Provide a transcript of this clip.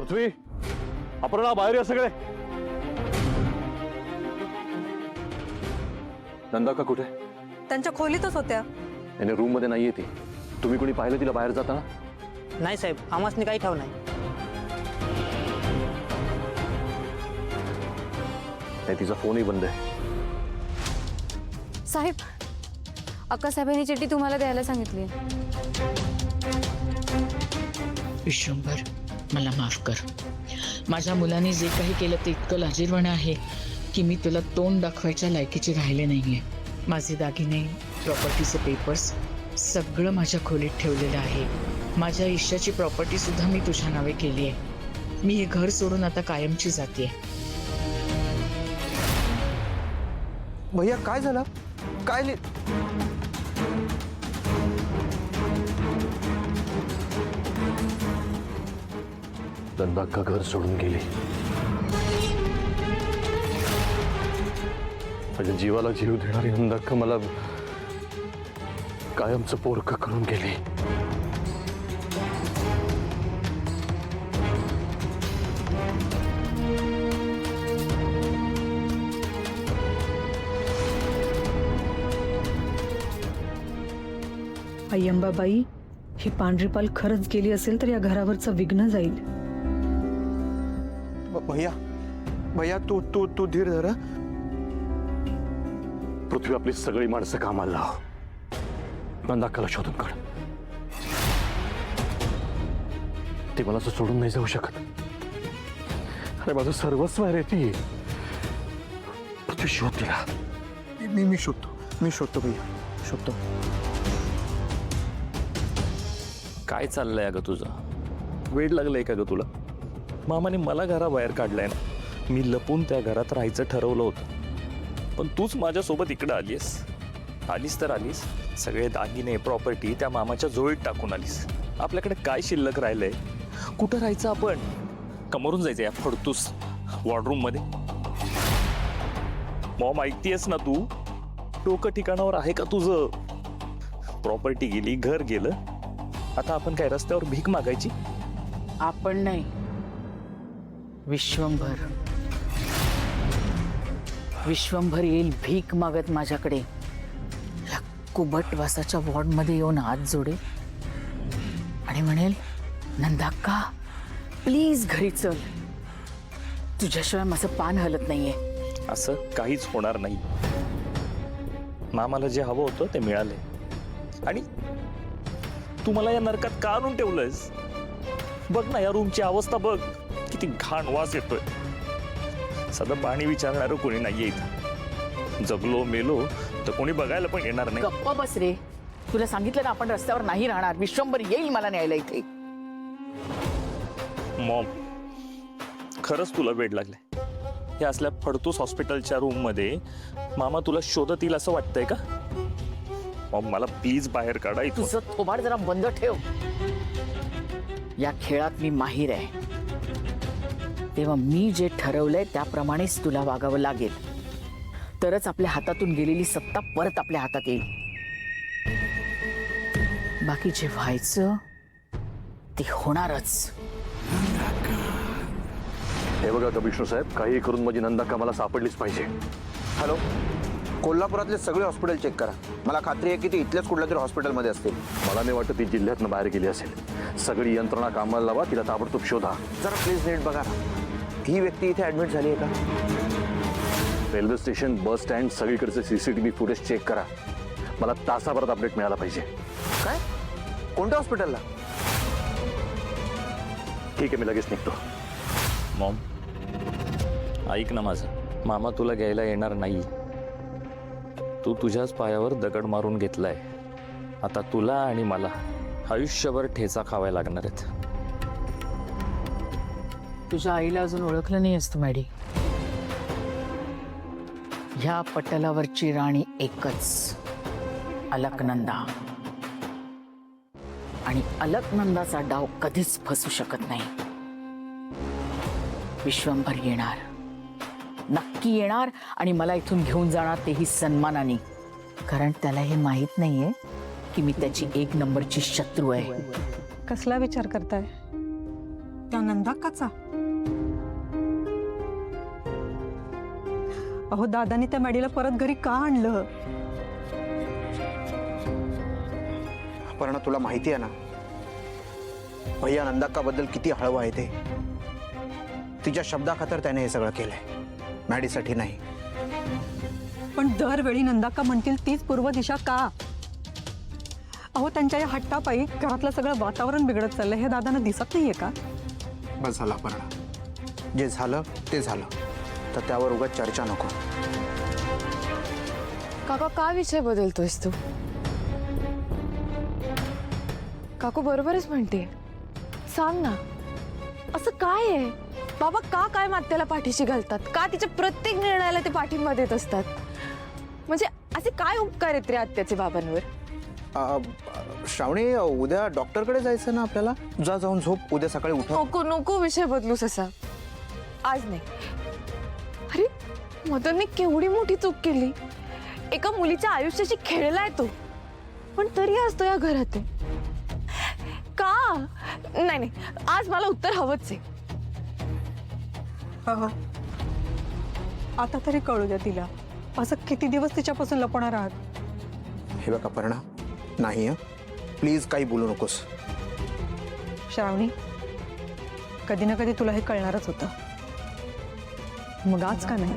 पृथ्वी, अपर्णा, बाहेर या सगळे. नंदा का कुठे? त्यांच्या खोलीतच होत्या. याने रूम मध्ये नाहीये ती. तुम्ही कोणी पाहिलं तिला बाहेर जाताना? नाही साहेब, आम्हासनी काही ठाव नाही. नाही, तिचा फोनही बंद आहे. साहेब, अक्का साहेबांनी चिठ्ठी तुम्हाला द्यायला सांगितली. विश्वंभर, मला माफ कर. माझ्या मुलाने जे काही केलं ते इतकं लाजिरवाणं आहे की मी तुला तोंड दाखवायच्या लायकीचे राहिले नाहीये. माझे दागिने, प्रॉपर्टीचे पेपर्स सगळं माझ्या खोलीत ठेवलेलं आहे. माझ्या ईशाची प्रॉपर्टी सुद्धा मी तुझ्या नावे केली आहे. मी हे घर सोडून आता कायमची जाते. भैया काय झालं? काय नंदा अक्का घर सोडून गेली. माझ्या जीवाला जीव देणारी नंदा अक्का मला कायमचं पोरकं करून गेली. अय्यंबाबाई, ही पांढरीपाल खरंच गेली असेल तर या घरावरचं विघ्न जाईल. भैया भैया तू तू तू धीर धर. पृथ्वी, आपली सगळी माणसं कामाला लाव. नंदा अक्काला शोधून काढ. ती मला असं सोडून नाही जाऊ शकत. अरे माझं सर्वस्व आहे रे ती. पृथ्वी, शोध तिला. मी शोधतो भैया, शोधतो. काय चाललंय अगं तुझं? वेळ लागलंय का ग तुला? मामाने मला घराबाहेर काढलंय ना. मी लपून त्या घरात राहायचं ठरवलं होतं, पण तूच माझ्यासोबत इकडं आलीस तर आलीस. सगळे दागिने, प्रॉपर्टी त्या मामाच्या झोळीत टाकून आलीस. आपल्याकडे काय शिल्लक राहिलंय? कुठं राहायचं आपण? कमरून जायचं या फडतूस वॉर्डरूम मध्ये? मॉम, ऐकतेस ना तू? डोकं ठिकाणावर आहे का तुझं? प्रॉपर्टी गेली, घर गेलं. आता आपण काय रस्त्यावर भीक मागायची? आपण नाही, विश्वंभर. विश्वंभर येईल भीक मागत माझ्याकडे. या कुबटवासाच्या वॉर्डमध्ये येऊन हात जोडेल आणि म्हणेल, नंदाक्का प्लीज घरी चल, तुझ्याशिवाय माझं पान हलत नाहीये. असं काहीच होणार नाही. मामाला जे हवं होतं ते मिळाले. आणि तू मला या नरकात का आणून ठेवलंयस? बघ ना, या रूमची अवस्था बघ, किती घाण वास येतोय. साधं पाणी विचारणारं कोणी नाहीये इथं. जगलो मेलो तर कोणी बघायला पण येणार नाही. गप्पा बस रे. तुला सांगितलं ना आपण रस्त्यावर नाही राहणार. विश्वंभर येईल मला न्यायला इथे. मॉम, खरंच तुला वेड लागलाय? हे असल्या फडतूस हॉस्पिटलच्या रूम मध्ये मामा तुला शोधत येईल असं वाटतंय का? मॉम, मला प्लीज बाहेर काढा इथून. तुझं थोबाड जरा बंद ठेव. या खेळात मी माहीर आहे. तेव्हा मी जे ठरवलंय त्याप्रमाणेच तुला वागावं लागेल. तरच आपल्या हातातून गेलेली सत्ता परत आपल्या हातात येईल. बाकी जे व्हायचं ते होणारच. हे बघा कमिशनर साहेब, काही करून माझी नंदा अक्का मला सापडलीच पाहिजे. हॅलो, कोल्हापुरातले सगळे हॉस्पिटल चेक करा. मला खात्री आहे की ती इथल्याच कुठल्या तरी हॉस्पिटलमध्ये असतील. मला नाही वाटत ती जिल्ह्यातनं बाहेर गेली असेल. सगळी यंत्रणा कामाला लावा, तिला ताबडतोब शोधा. जरा प्लीज नीट बघा. ही व्यक्ती इथे ऍडमिट झाली आहे का? रेल्वे स्टेशन, बस स्टँड सगळीकडचे CCTV फुटेज चेक करा. मला तासाभरात अपडेट मिळाला पाहिजे. काय? कोणत्या हॉस्पिटलला? ठीक आहे, मी लगेच निघतो. मॉम, ऐक ना माझं. मामा तुला घ्यायला येणार नाही. तू तुझ्याच पायावर दगड मारून घेतलाय. आता तुला आणि मला आयुष्यभर ठेचा खावायला लागणार आहेत. तुझ्या आईला अजून ओळखलं नाही असतं मॅडी. ह्या पटलावरची राणी एकच, अलकनंदा. आणि अलकनंदाचा डाव कधीच फसू शकत नाही. विश्वंभर येणार, नक्की येणार आणि मला इथून घेऊन जाणार, तेही सन्मानाने. कारण त्याला हे माहित नाहीये की मी त्याची 1 नंबरची शत्रू आहे. कसला विचार करताय? त्या नंदाकाचा? अहो दादानी त्या मॅडीला परत घरी का आणलं? अपर्णा, तुला माहिती आहे ना भैया नंदाक्काबद्दल किती हळवा आहे ते. तिच्या शब्दाखातर त्याने हे सगळं केलंय, मॅडीसाठी नाही. पण दरवेळी नंदाका म्हणतील तीच पूर्व दिशा का? अहो त्यांच्या या हट्टापायी घरातलं सगळं वातावरण बिघडत चाललंय हे दादांना दिसत नाहीये का? बस झालं अपर्णा, जे झालं ते झालं, तर त्यावर उगाच चर्चा नको. काका का विषय बदलतोयस तू? काकू बरोबरच म्हणते. सांग ना, असं काय आहे? बाबा का काय मात्याला पाठीशी घालतात? का तिच्या प्रत्येक निर्णयाला ते पाठिंबा देत असतात? म्हणजे असे काय उपकार आहेत रे आत्याचे बाबांवर? श्रावणी, उद्या डॉक्टरकडे जायचं ना आपल्याला. जा, जाऊन झोप, उद्या सकाळी उठ. नको नको विषय बदलूस असा. आज नाही. अरे मदनने केवढी मोठी चूक केली. एका मुलीच्या आयुष्याशी खेळलाय तो, पण तरी असतो या घरात. का? नाही नाही, आज मला उत्तर हवंच आहे. आता तरी कळू द्या तिला. असं किती दिवस तिच्यापासून लपणार आहात? हे बघ अपर्णा, नाही हं, प्लीज काही बोलू नकोस. श्रावणी, कधी ना कधी तुला हे कळणारच होतं, मग आज का नाही?